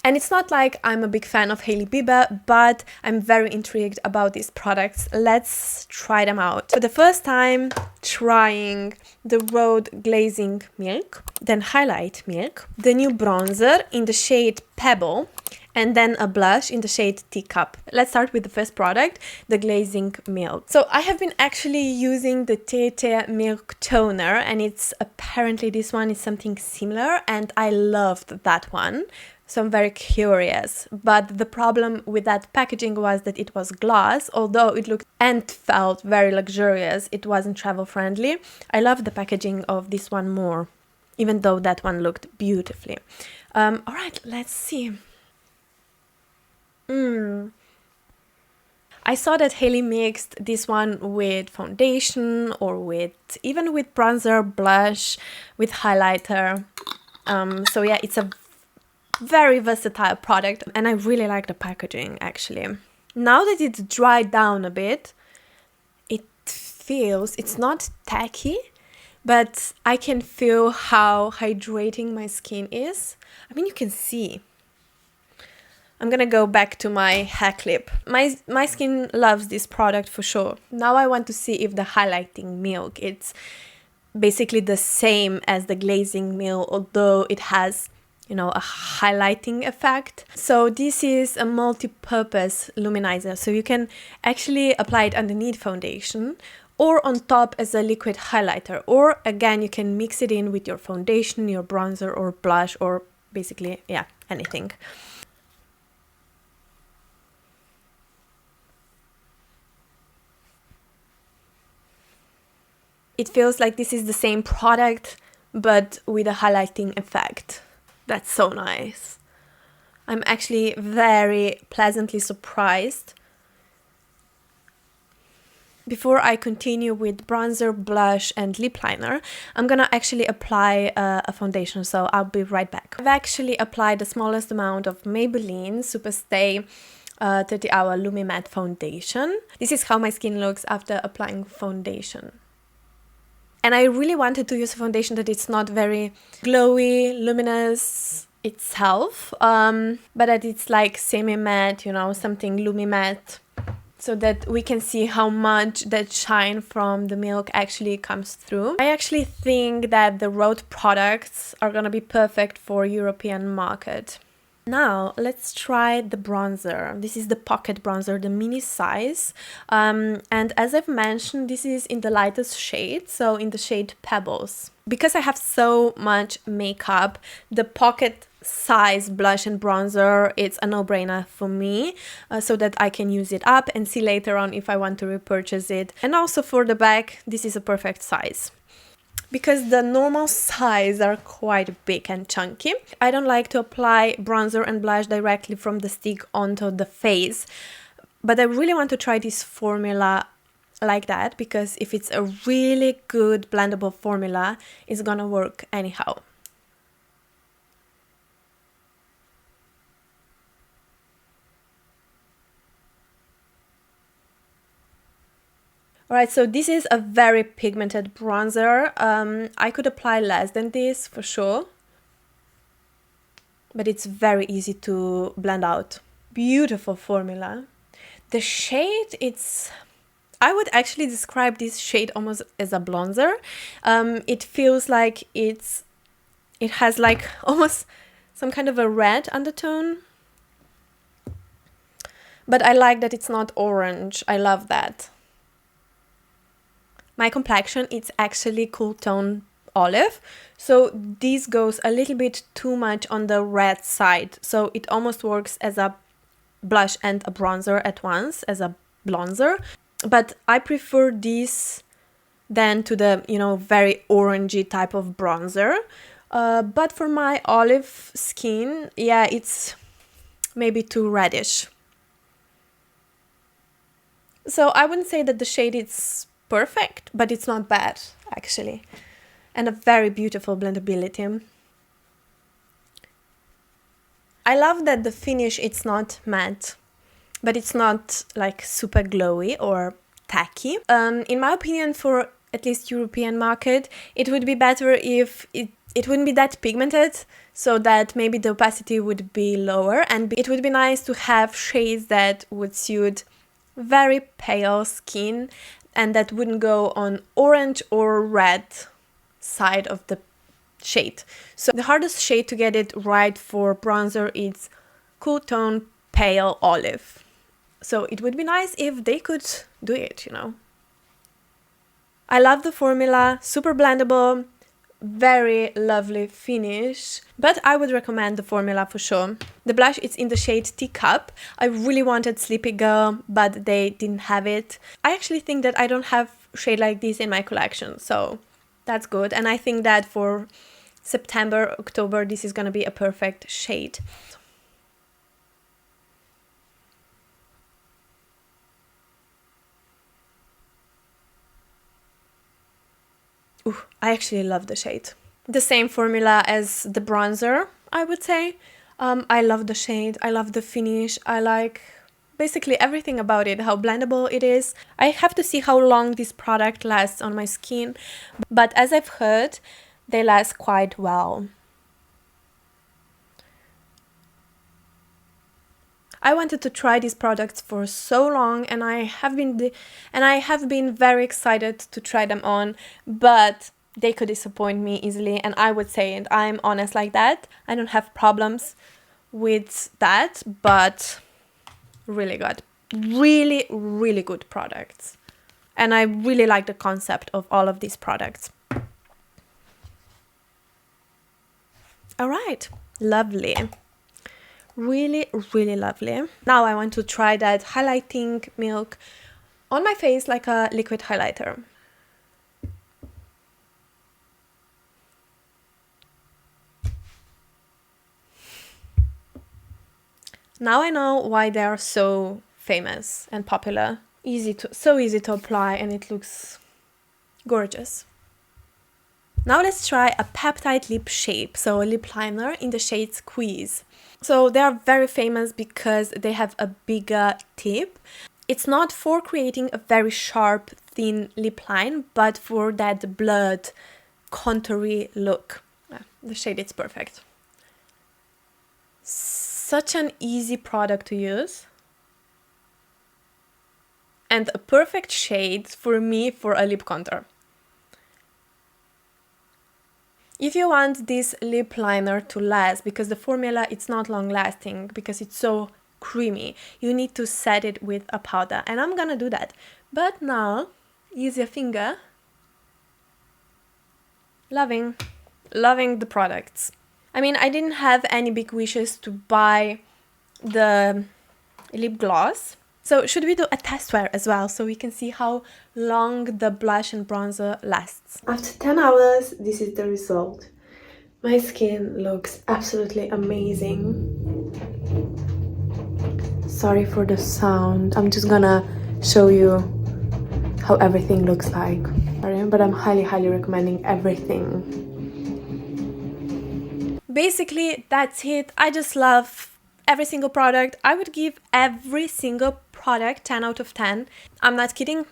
And it's not like I'm a big fan of Hailey Bieber, but I'm very intrigued about these products. Let's try them out. For the first time, trying the Rhode Glazing Milk, then Highlight Milk, the new bronzer in the shade Pebble, and then a blush in the shade Teacup. Let's start with the first product, the Glazing Milk. So I have been actually using the Yeti Milk Toner, and it's apparently this one is something similar, and I loved that one. So I'm very curious. But the problem with that packaging was that it was glass, although it looked and felt very luxurious, it wasn't travel friendly. I love the packaging of this one more, even though that one looked beautifully. All right, let's see. I saw that Hailey mixed this one with foundation or even with bronzer, blush, with highlighter. So yeah, it's a very versatile product, and I really like the packaging actually. Now that it's dried down a bit, it's not tacky, but I can feel how hydrating my skin is. I mean, you can see. I'm gonna go back to my hair clip. My skin loves this product for sure. Now I want to see if the highlighting milk, it's basically the same as the glazing milk, although it has, you know, a highlighting effect. So this is a multi-purpose luminizer. So you can actually apply it underneath foundation or on top as a liquid highlighter. Or again, you can mix it in with your foundation, your bronzer or blush, or basically, yeah, anything. It feels like this is the same product, but with a highlighting effect. That's so nice. I'm actually very pleasantly surprised. Before I continue with bronzer, blush, and lip liner, I'm gonna actually apply a foundation, so I'll be right back. I've actually applied the smallest amount of Maybelline Superstay 30 Hour Lumi Matte Foundation. This is how my skin looks after applying foundation. And I really wanted to use a foundation that it's not very glowy, luminous itself, but that it's like semi-matte, you know, something Lumi Matte, so that we can see how much that shine from the milk actually comes through. I actually think that the Rhode products are gonna be perfect for European market. Now let's try the bronzer. This is the pocket bronzer, the mini size, and as I've mentioned, this is in the lightest shade, so in the shade Pebbles. Because I have so much makeup, the pocket size blush and bronzer, it's a no-brainer for me, so that I can use it up and see later on if I want to repurchase it. And also for the back, this is a perfect size. Because the normal size are quite big and chunky, I don't like to apply bronzer and blush directly from the stick onto the face. But I really want to try this formula like that, because if it's a really good blendable formula, it's gonna work anyhow. Alright, so this is a very pigmented bronzer. I could apply less than this for sure, but it's very easy to blend out. Beautiful formula. The shade, I would actually describe this shade almost as a bronzer. It feels like it has like almost some kind of a red undertone. But I like that it's not orange. I love that. My complexion, it's actually cool tone olive, so this goes a little bit too much on the red side, so it almost works as a blush and a bronzer at once, as a bronzer. But I prefer this than to the, you know, very orangey type of bronzer. But for my olive skin, yeah, it's maybe too reddish. So I wouldn't say that the shade is perfect, but it's not bad actually, and a very beautiful blendability. I love that the finish, it's not matte, but it's not like super glowy or tacky. In my opinion, for at least European market, it would be better if it wouldn't be that pigmented, so that maybe the opacity would be lower, and it would be nice to have shades that would suit very pale skin and that wouldn't go on orange or red side of the shade. So the hardest shade to get it right for bronzer is cool tone pale olive. So it would be nice if they could do it, you know. I love the formula, super blendable, very lovely finish, but I would recommend the formula for sure. The blush is in the shade Teacup. I really wanted Sleepy Girl, but they didn't have it. I actually think that I don't have shade like this in my collection, so that's good. And I think that for September, October, this is gonna be a perfect shade. Ooh, I actually love the shade. The same formula as the bronzer, I would say. I love the shade, I love the finish, I like basically everything about it, how blendable it is. I have to see how long this product lasts on my skin, but as I've heard, they last quite well. I wanted to try these products for so long, and I have been very excited to try them on, but they could disappoint me easily, and I would say, and I'm honest like that, I don't have problems with that, but really good. Really, really good products. And I really like the concept of all of these products. All right, lovely. Really, really lovely. Now I want to try that highlighting milk on my face like a liquid highlighter. Now I know why they are so famous and popular. So easy to apply, and it looks gorgeous. Now let's try a peptide lip shape, so a lip liner in the shade Squeeze. So they are very famous because they have a bigger tip. It's not for creating a very sharp, thin lip line, but for that blurred, contoury look. The shade is perfect. Such an easy product to use. And a perfect shade for me for a lip contour. If you want this lip liner to last, because the formula it's not long lasting, because it's so creamy, you need to set it with a powder, and I'm gonna do that. But now, use your finger. Loving the products. I mean, I didn't have any big wishes to buy the lip gloss. So should we do a test wear as well, so we can see how long the blush and bronzer lasts? After 10 hours, this is the result. My skin looks absolutely amazing. Sorry for the sound. I'm just gonna show you how everything looks like. Sorry, but I'm highly recommending everything. Basically, that's it. I just love every single product. I would give every single product 10 out of 10. I'm not kidding.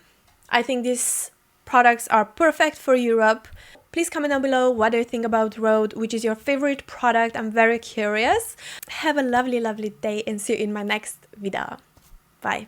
I think these products are perfect for Europe. Please comment down below what do you think about Rhode, which is your favorite product. I'm very curious. Have a lovely day and see you in my next video. Bye.